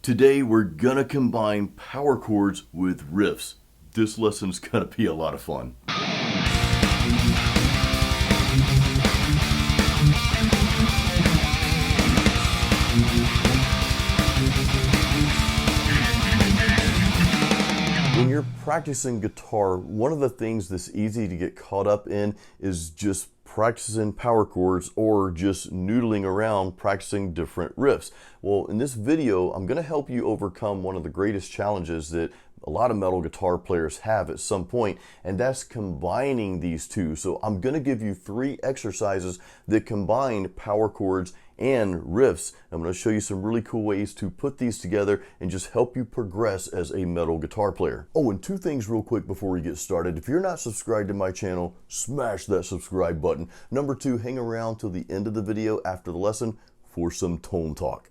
Today we're gonna combine power chords with riffs. This lesson's gonna be a lot of fun. When you're practicing guitar, one of the things that's easy to get caught up in is just practicing power chords or just noodling around practicing different riffs. Well, in this video, I'm going to help you overcome one of the greatest challenges that a lot of metal guitar players have at some point, and that's combining these two. So I'm going to give you 3 exercises that combine power chords and riffs. I'm going to show you some really cool ways to put these together and just help you progress as a metal guitar player. Oh, and 2 things real quick before we get started. If you're not subscribed to my channel, smash that subscribe button. Number 2, hang around till the end of the video after the lesson for some tone talk.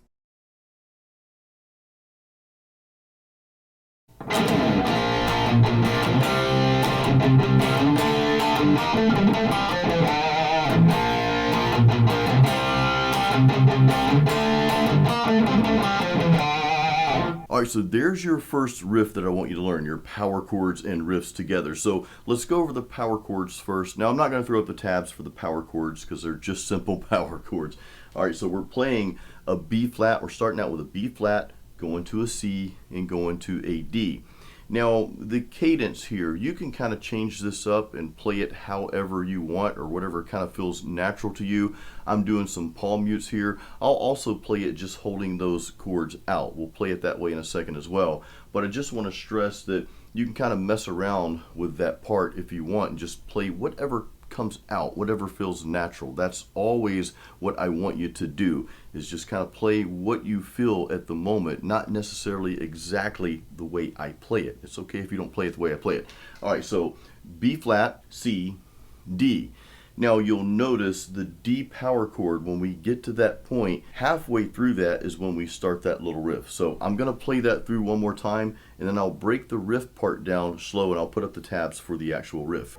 Alright, so there's your first riff that I want you to learn, your power chords and riffs together. So let's go over the power chords first. Now I'm not going to throw up the tabs for the power chords because they're just simple power chords. Alright, so we're playing a B flat. We're starting out with a B flat, going to a C, and going to a D. Now the cadence here, you can kind of change this up and play it however you want or whatever kind of feels natural to you. I'm doing some palm mutes here. I'll also play it just holding those chords out. We'll play it that way in a second as well. But I just want to stress that you can kind of mess around with that part if you want and just play whatever comes out, whatever feels natural. That's always what I want you to do, is just kind of play what you feel at the moment, not necessarily exactly the way I play it. It's okay if you don't play it the way I play it. All right, so B flat, C, D. Now you'll notice the D power chord, when we get to that point, halfway through that is when we start that little riff. So I'm going to play that through one more time, and then I'll break the riff part down slow, and I'll put up the tabs for the actual riff.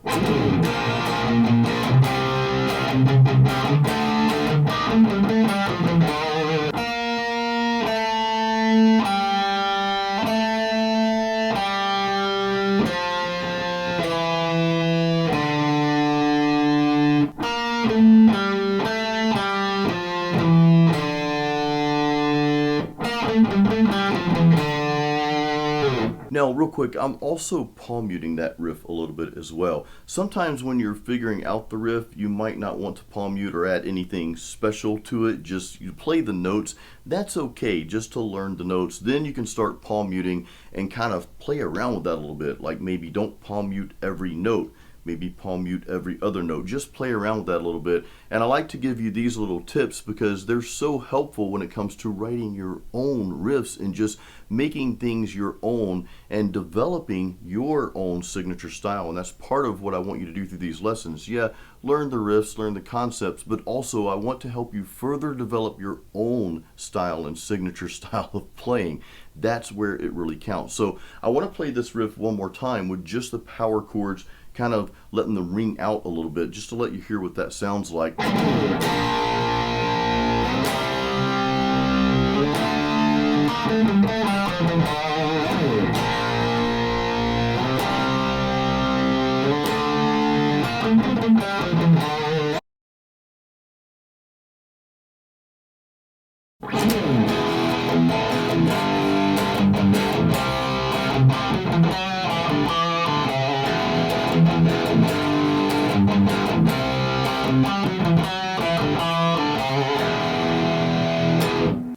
Now, real quick, I'm also palm muting that riff a little bit as well. Sometimes when you're figuring out the riff, you might not want to palm mute or add anything special to it. Just you play the notes. That's okay, just to learn the notes. Then you can start palm muting and kind of play around with that a little bit. Like maybe don't palm mute every note. Maybe palm mute every other note. Just play around with that a little bit. And I like to give you these little tips because they're so helpful when it comes to writing your own riffs and just making things your own and developing your own signature style. And that's part of what I want you to do through these lessons. Yeah, learn the riffs, learn the concepts, but also I want to help you further develop your own style and signature style of playing. That's where it really counts. So I want to play this riff one more time with just the power chords, kind of letting them ring out a little bit, just to let you hear what that sounds like.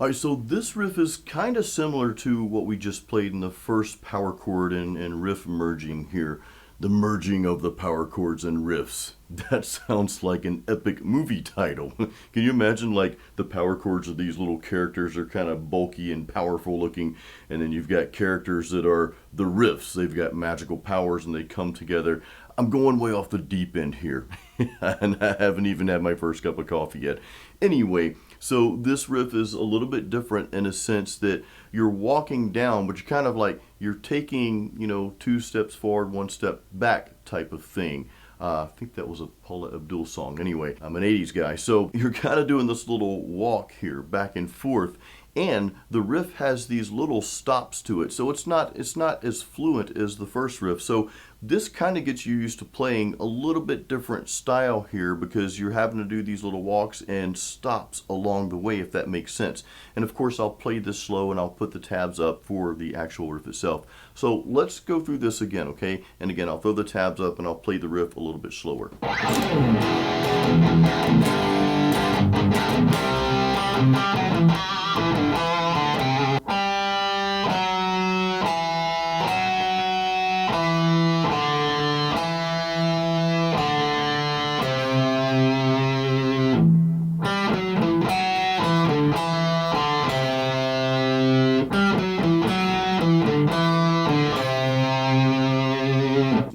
Alright, so this riff is kind of similar to what we just played in the first power chord and riff merging here. The merging of the power chords and riffs. That sounds like an epic movie title. Can you imagine, like, the power chords of these little characters are kind of bulky and powerful looking, and then you've got characters that are the riffs. They've got magical powers and they come together. I'm going way off the deep end here, and I haven't even had my first cup of coffee yet. Anyway, so this riff is a little bit different in a sense that you're walking down, but you're kind of like, you're taking, 2 steps forward, 1 step back type of thing. I think that was a Paula Abdul song. Anyway, I'm an 80s guy. So you're kind of doing this little walk here, back and forth. And the riff has these little stops to it, so it's not as fluent as the first riff. So this kind of gets you used to playing a little bit different style here, because you're having to do these little walks and stops along the way, if that makes sense. And of course I'll play this slow and I'll put the tabs up for the actual riff itself. So let's go through this again, okay? And again, I'll throw the tabs up and I'll play the riff a little bit slower.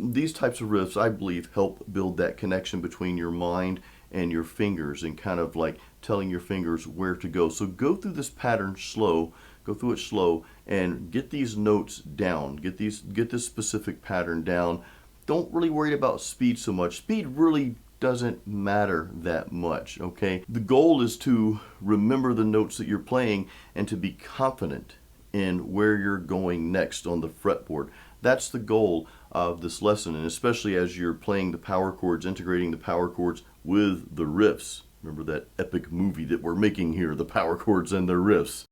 These types of riffs, I believe, help build that connection between your mind and your fingers, and kind of like telling your fingers where to go. So go through this pattern slow, go through it slow, and get these notes down. Get this specific pattern down. Don't really worry about speed so much. Speed really doesn't matter that much, okay? The goal is to remember the notes that you're playing and to be confident in where you're going next on the fretboard. That's the goal of this lesson, and especially as you're playing the power chords, integrating the power chords with the riffs. Remember that epic movie that we're making here, the power chords and the riffs.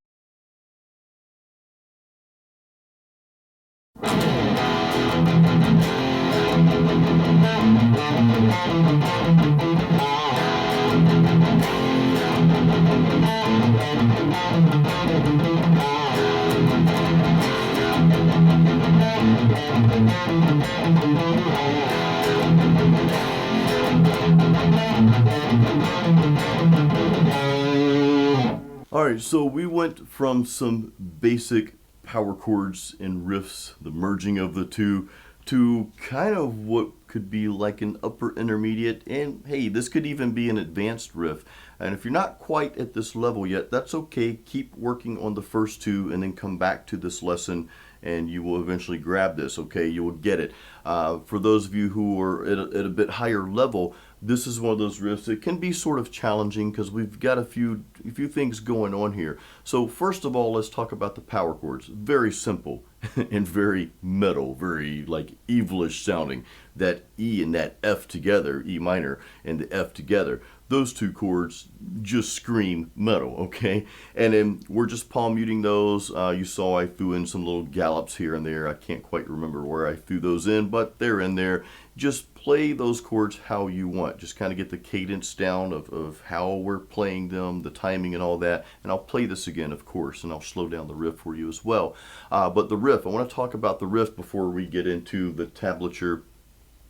Alright, so we went from some basic power chords and riffs, the merging of the two, to kind of what could be like an upper intermediate, and hey, this could even be an advanced riff. And if you're not quite at this level yet, that's okay. Keep working on the first two and then come back to this lesson and you will eventually grab this, okay? You will get it. For those of you who are at a bit higher level, this is one of those riffs that can be sort of challenging because we've got a few things going on here. So first of all, let's talk about the power chords. Very simple and very metal, very like evilish sounding. That E and that F together, E minor and the F together, those two chords just scream metal, okay? And then we're just palm muting those. You saw I threw in some little gallops here and there. I can't quite remember where I threw those in, but they're in there. Just play those chords how you want. Just kind of get the cadence down of how we're playing them, the timing and all that. And I'll play this again, of course, and I'll slow down the riff for you as well. But the riff, I want to talk about the riff before we get into the tablature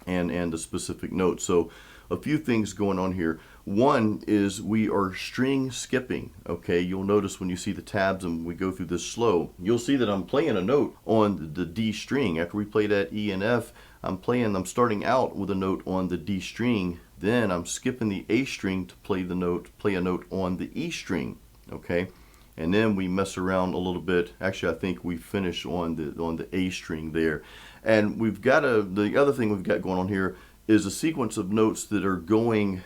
and the specific notes. So a few things going on here. One is we are string skipping, okay? You'll notice when you see the tabs and we go through this slow, you'll see that I'm playing a note on the D string. After we play that E and F, I'm starting out with a note on the D string, then I'm skipping the A string to play a note on the E string, okay? And then we mess around a little bit. Actually, I think we finish on the A string there. And we've got the other thing we've got going on here is a sequence of notes that are going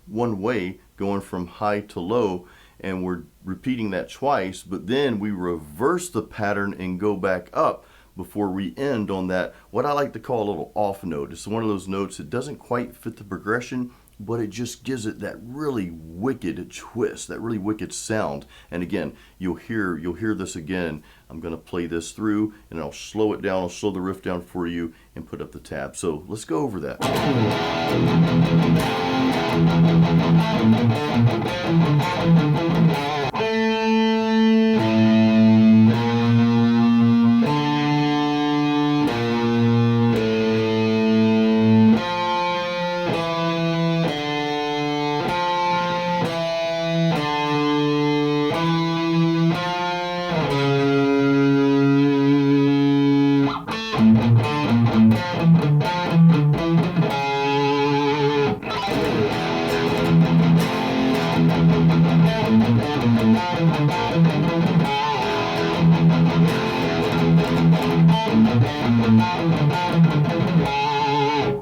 one way, going from high to low, and we're repeating that twice, but then we reverse the pattern and go back up before we end on that, what I like to call a little off note. It's one of those notes that doesn't quite fit the progression, but it just gives it that really wicked twist, that really wicked sound. And again, you'll hear this again. I'm going to play this through and I'll slow it down, I'll slow the riff down for you and put up the tab. So let's go over that.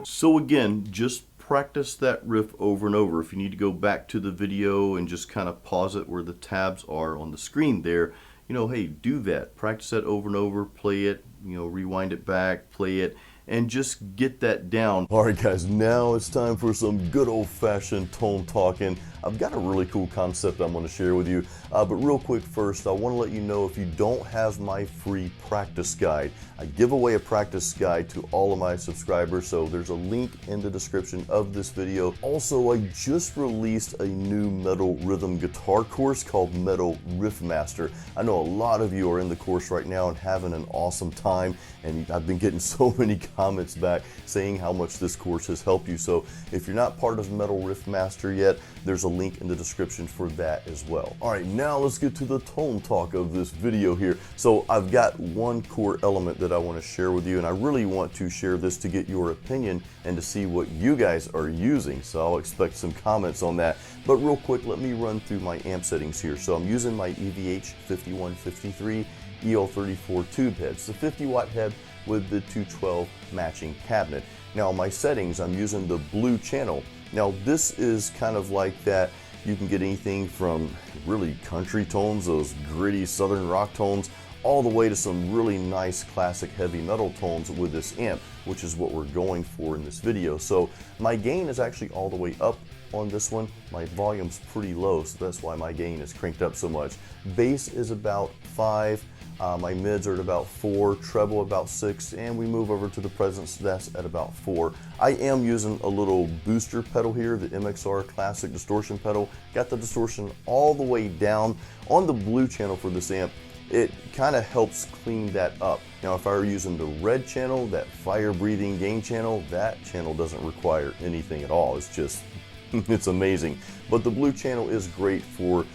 So again, just practice that riff over and over. If you need to go back to the video and just kind of pause it where the tabs are on the screen there, you know, hey, do that. Practice that over and over, play it, you know, rewind it back, play it, and just get that down. All right, guys, now it's time for some good old-fashioned tone talking. I've got a really cool concept I'm going to share with you, but real quick first, I want to let you know if you don't have my free practice guide, I give away a practice guide to all of my subscribers, so there's a link in the description of this video. Also, I just released a new metal rhythm guitar course called Metal Riff Master. I know a lot of you are in the course right now and having an awesome time, and I've been getting so many comments back saying how much this course has helped you. So if you're not part of Metal Riff Master yet, there's a link in the description for that as well. All right, now let's get to the tone talk of this video here. So I've got one core element that I want to share with you, and I really want to share this to get your opinion and to see what you guys are using. So I'll expect some comments on that. But real quick, let me run through my amp settings here. So I'm using my EVH 5153 EL34 tube head. It's a 50-watt head with the 212 matching cabinet. Now my settings, I'm using the blue channel. Now this is kind of like that. You can get anything from really country tones, those gritty southern rock tones, all the way to some really nice classic heavy metal tones with this amp, which is what we're going for in this video. So my gain is actually all the way up on this one. My volume's pretty low, so that's why my gain is cranked up so much. Bass is about 5. My mids are at about 4, treble about 6, and we move over to the presence, that's at about 4. I am using a little booster pedal here, the MXR Classic distortion pedal. Got the distortion all the way down. On the blue channel for this amp, it kind of helps clean that up. Now if I were using the red channel, that fire breathing gain channel, that channel doesn't require anything at all. It's just it's amazing. But the blue channel is great for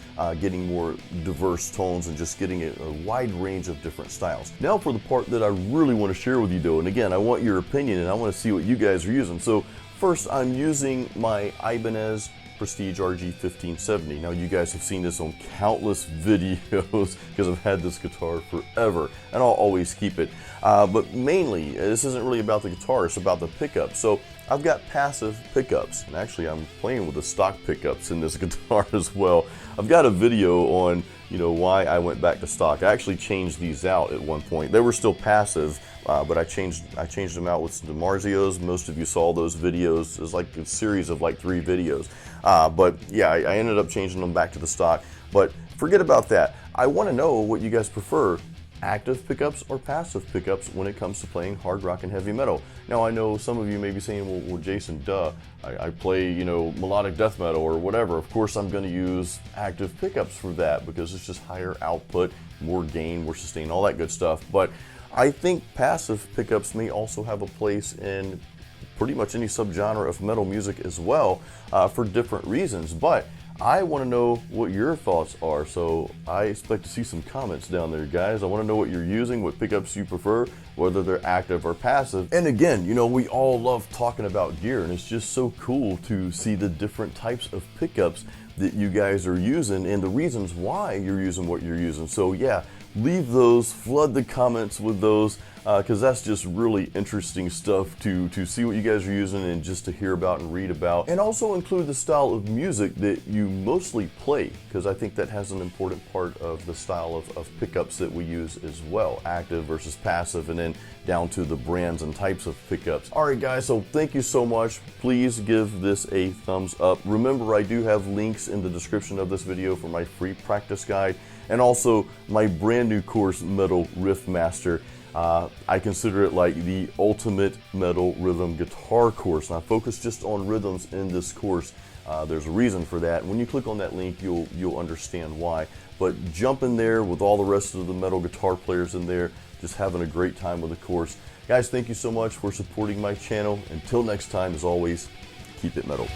getting more diverse tones and just getting a wide range of different styles. Now for the part that I really want to share with you though, and again, I want your opinion and I want to see what you guys are using. So first, I'm using my Ibanez Prestige RG1570. Now you guys have seen this on countless videos because I've had this guitar forever and I'll always keep it. But mainly, this isn't really about the guitar, it's about the pickups. So I've got passive pickups, and actually I'm playing with the stock pickups in this guitar as well. I've got a video on, you know, why I went back to stock. I actually changed these out at one point. They were still passive, but I changed them out with some DiMarzios. Most of you saw those videos. It was like a series of like 3 videos. But yeah, I ended up changing them back to the stock. But forget about that. I want to know what you guys prefer. Active pickups or passive pickups when it comes to playing hard rock and heavy metal. Now I know some of you may be saying, well Jason, duh, I play, you know, melodic death metal or whatever. Of course I'm going to use active pickups for that because it's just higher output, more gain, more sustain, all that good stuff. But I think passive pickups may also have a place in pretty much any subgenre of metal music as well, for different reasons. But I want to know what your thoughts are, so I expect to see some comments down there, guys. I want to know what you're using, what pickups you prefer, whether they're active or passive. And again, you know, we all love talking about gear, and it's just so cool to see the different types of pickups that you guys are using and the reasons why you're using what you're using. So yeah, leave those, flood the comments with those, because that's just really interesting stuff to see what you guys are using and just to hear about and read about. And also include the style of music that you mostly play, because I think that has an important part of the style of pickups that we use as well, active versus passive, and then down to the brands and types of pickups. All right guys, so thank you so much. Please give this a thumbs up. Remember, I do have links in the description of this video for my free practice guide and also my brand new course, Metal Riff Master. I consider it like the ultimate metal rhythm guitar course, and I focus just on rhythms in this course. There's a reason for that. When you click on that link, you'll understand why. But jump in there with all the rest of the metal guitar players in there, just having a great time with the course. Guys, thank you so much for supporting my channel. Until next time, as always, keep it metal.